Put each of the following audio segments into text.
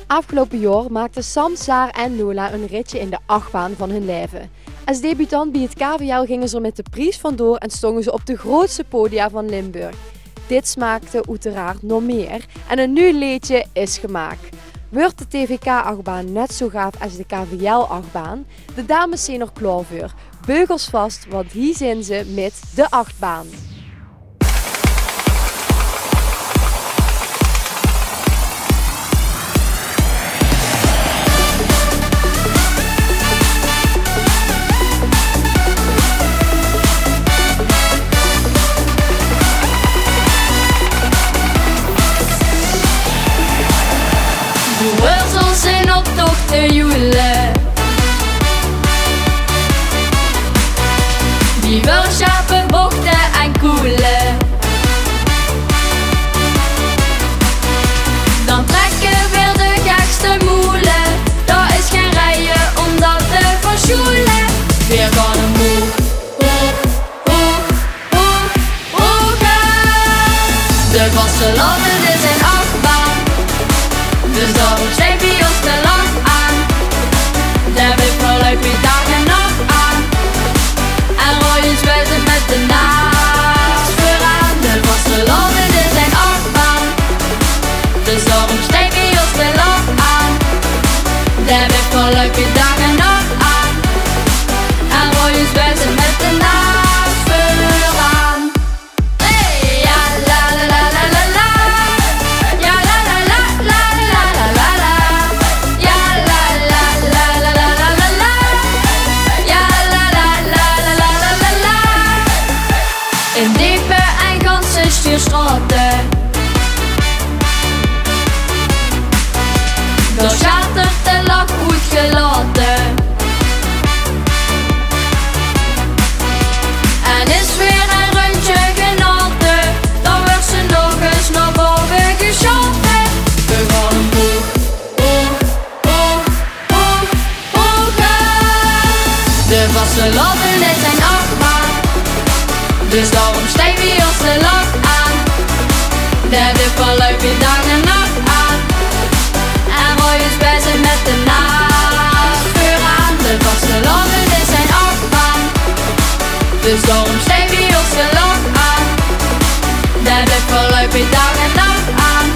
Afgelopen jaar maakten Sam, Saar en Lola een ritje in de achtbaan van hun leven. Als debutant bij het KVL gingen ze er met de prijs vandoor en stonden ze op de grootste podia van Limburg. Dit smaakte uiteraard nog meer en een nieuw liedje is gemaakt. Wordt de TVK-achtbaan net zo gaaf als de KVL-achtbaan? De dames zijn er klaar voor. Beugels vast, want hier zijn ze met de achtbaan. De wurzels zijn op tocht te joelen. Die wil schapen, bochten en koelen. Dan trekken weer de gekste moelen. Daar is geen rijden om dat te verschoelen. Weer gaan omhoog, hoog, hoog, hoog, hoger. De vaste landen is een achtbaan. Dus daarom sleep je ons te lang aan. Daar verluip je dag en nacht aan. En roi je zwijzend met de naast vooraan. De vaste landen is een achtbaan. Dus daarom sleep je ons te lang aan. Daar verluip je dag en nacht aan. En roi je zwijzend met de naast vooraan. Hey, ja la la la la la la. Ja la la la la la la la la. Ja la la la la la la la la. Ja la la la la la la la la. In diepe en ganse stuurstraten. Daar schatert de lach uitgelaten. En is weer een rondje genoten. Dan wordt ze nog eens naar boven geschoten. We gaan omhoog, hoog, hoog, hoog, hoger. De vaste landen is een achtbaan. Dus daarom stijf je ons te lang aan. De verluip je dag en nacht aan. En roi je zwijzend met de naast vooraan. De vaste landen is een achtbaan. Dus daarom stijf je ons te lang aan. De verluip je dag en nacht aan.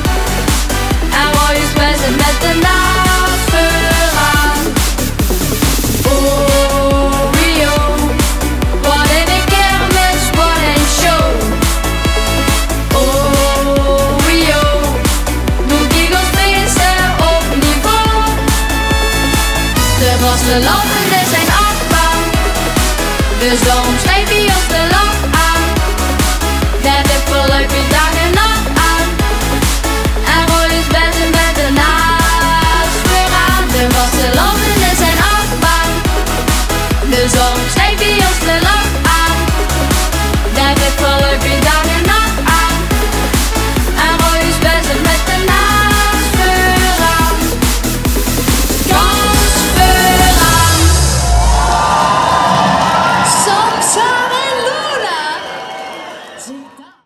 En roi je zwijzend met de naast vooraan. Oh, Rio, wat een kermis, wat een show. Oh, Rio, doe giegels feesten op niveau. De vaste landen is een achtbaan. Dus daarom schrijf je